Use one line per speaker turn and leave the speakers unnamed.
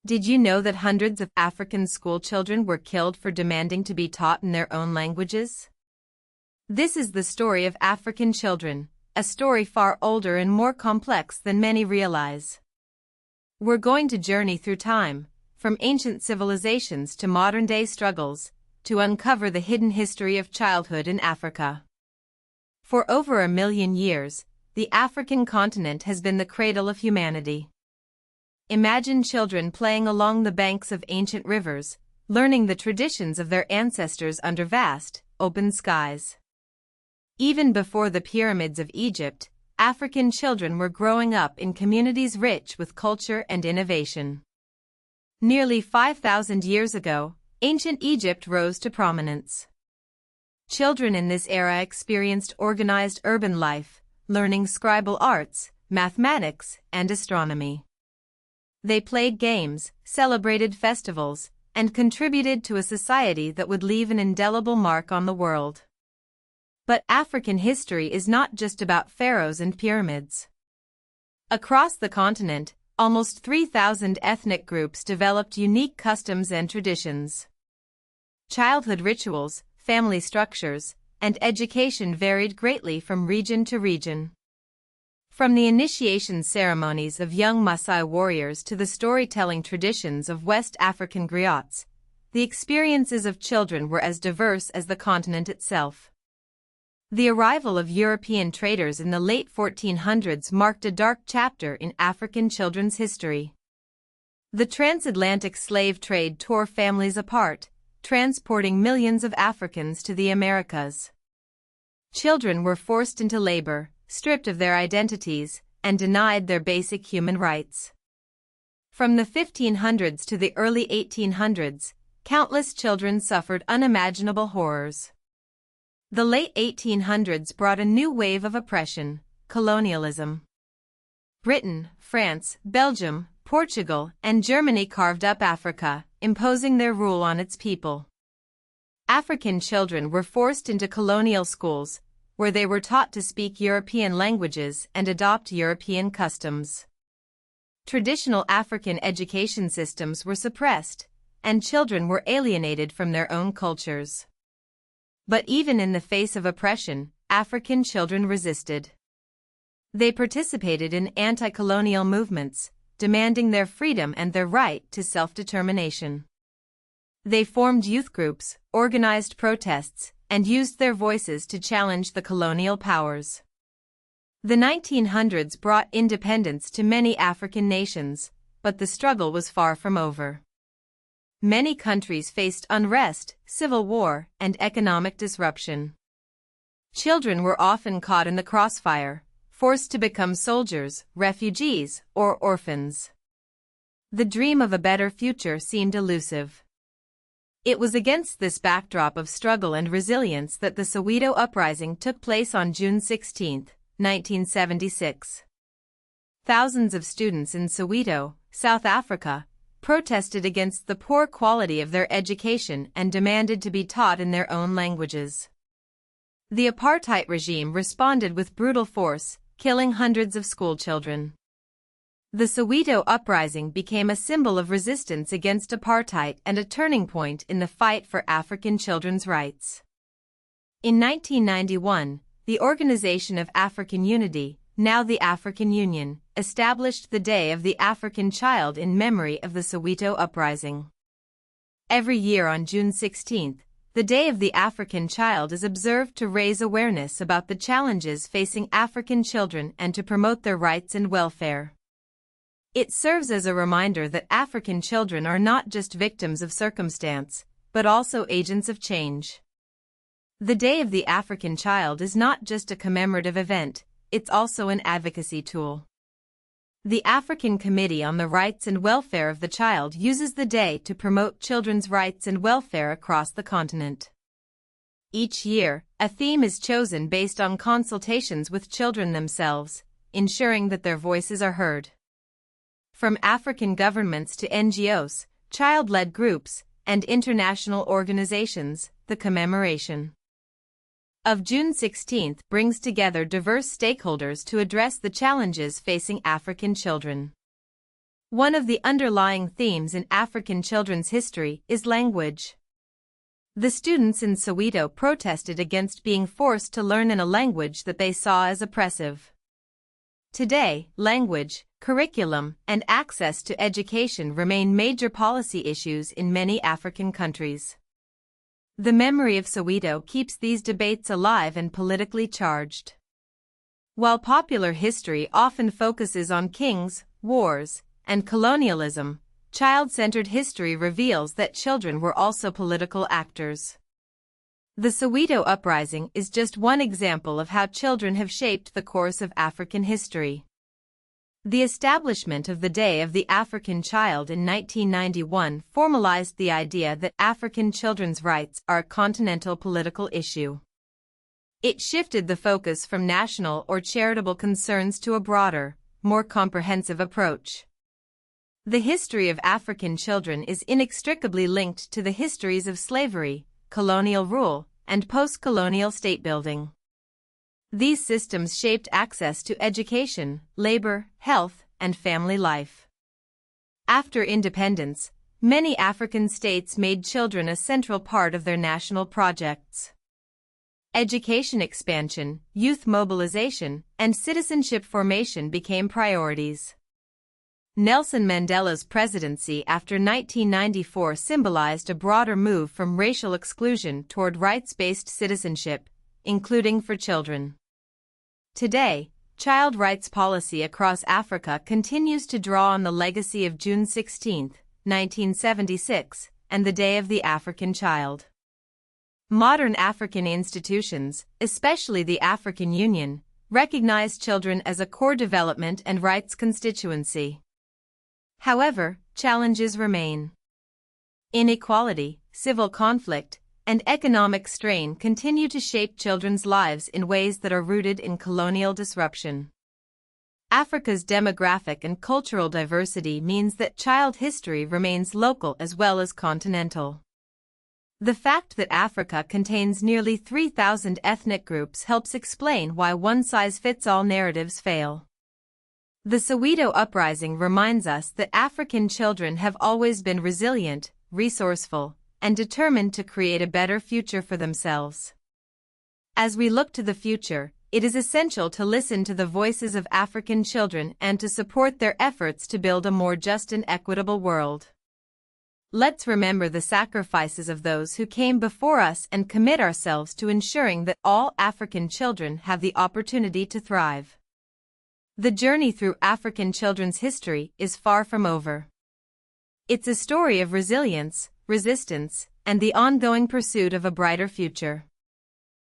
Did you know that hundreds of African schoolchildren were killed for demanding to be taught in their own languages? This is the story of African children, a story far older and more complex than many realize. We're going to journey through time, from ancient civilizations to modern-day struggles, to uncover the hidden history of childhood in Africa. For over 1 million years, the African continent has been the cradle of humanity. Imagine children playing along the banks of ancient rivers, learning the traditions of their ancestors under vast, open skies. Even before the pyramids of Egypt, African children were growing up in communities rich with culture and innovation. Nearly 5,000 years ago, ancient Egypt rose to prominence. Children in this era experienced organized urban life, learning scribal arts, mathematics, and astronomy. They played games, celebrated festivals, and contributed to a society that would leave an indelible mark on the world. But African history is not just about pharaohs and pyramids. Across the continent, almost 3,000 ethnic groups developed unique customs and traditions. Childhood rituals, family structures, and education varied greatly from region to region. From the initiation ceremonies of young Maasai warriors to the storytelling traditions of West African griots, the experiences of children were as diverse as the continent itself. The arrival of European traders in the late 1400s marked a dark chapter in African children's history. The transatlantic slave trade tore families apart, transporting millions of Africans to the Americas. Children were forced into labor, stripped of their identities, and denied their basic human rights. From the 1500s to the early 1800s, countless children suffered unimaginable horrors. The late 1800s brought a new wave of oppression, colonialism. Britain, France, Belgium, Portugal, and Germany carved up Africa, imposing their rule on its people. African children were forced into colonial schools, where they were taught to speak European languages and adopt European customs. Traditional African education systems were suppressed, and children were alienated from their own cultures. But even in the face of oppression, African children resisted. They participated in anti-colonial movements, demanding their freedom and their right to self-determination. They formed youth groups, organized protests, and used their voices to challenge the colonial powers. The 1900s brought independence to many African nations, but the struggle was far from over. Many countries faced unrest, civil war, and economic disruption. Children were often caught in the crossfire, forced to become soldiers, refugees, or orphans. The dream of a better future seemed elusive. It was against this backdrop of struggle and resilience that the Soweto Uprising took place on June 16, 1976. Thousands of students in Soweto, South Africa, protested against the poor quality of their education and demanded to be taught in their own languages. The apartheid regime responded with brutal force, killing hundreds of schoolchildren. The Soweto Uprising became a symbol of resistance against apartheid and a turning point in the fight for African children's rights. In 1991, the Organization of African Unity, now the African Union, established the Day of the African Child in memory of the Soweto Uprising. Every year on June 16, the Day of the African Child is observed to raise awareness about the challenges facing African children and to promote their rights and welfare. It serves as a reminder that African children are not just victims of circumstance, but also agents of change. The Day of the African Child is not just a commemorative event, it's also an advocacy tool. The African Committee on the Rights and Welfare of the Child uses the day to promote children's rights and welfare across the continent. Each year, a theme is chosen based on consultations with children themselves, ensuring that their voices are heard. From African governments to NGOs, child-led groups, and international organizations, the commemoration of June 16 brings together diverse stakeholders to address the challenges facing African children. One of the underlying themes in African children's history is language. The students in Soweto protested against being forced to learn in a language that they saw as oppressive. Today, language, curriculum, and access to education remain major policy issues in many African countries. The memory of Soweto keeps these debates alive and politically charged. While popular history often focuses on kings, wars, and colonialism, child-centered history reveals that children were also political actors. The Soweto Uprising is just one example of how children have shaped the course of African history. The establishment of the Day of the African Child in 1991 formalized the idea that African children's rights are a continental political issue. It shifted the focus from national or charitable concerns to a broader, more comprehensive approach. The history of African children is inextricably linked to the histories of slavery, colonial rule, and post-colonial state-building. These systems shaped access to education, labor, health, and family life. After independence, many African states made children a central part of their national projects. Education expansion, youth mobilization, and citizenship formation became priorities. Nelson Mandela's presidency after 1994 symbolized a broader move from racial exclusion toward rights-based citizenship, including for children. Today, child rights policy across Africa continues to draw on the legacy of June 16, 1976, and the Day of the African Child. Modern African institutions, especially the African Union, recognize children as a core development and rights constituency. However, challenges remain. Inequality, civil conflict, and economic strain continue to shape children's lives in ways that are rooted in colonial disruption. Africa's demographic and cultural diversity means that child history remains local as well as continental. The fact that Africa contains nearly 3,000 ethnic groups helps explain why one-size-fits-all narratives fail. The Soweto Uprising reminds us that African children have always been resilient, resourceful, and determined to create a better future for themselves. As we look to the future, it is essential to listen to the voices of African children and to support their efforts to build a more just and equitable world. Let's remember the sacrifices of those who came before us and commit ourselves to ensuring that all African children have the opportunity to thrive. The journey through African children's history is far from over. It's a story of resilience, resistance, and the ongoing pursuit of a brighter future.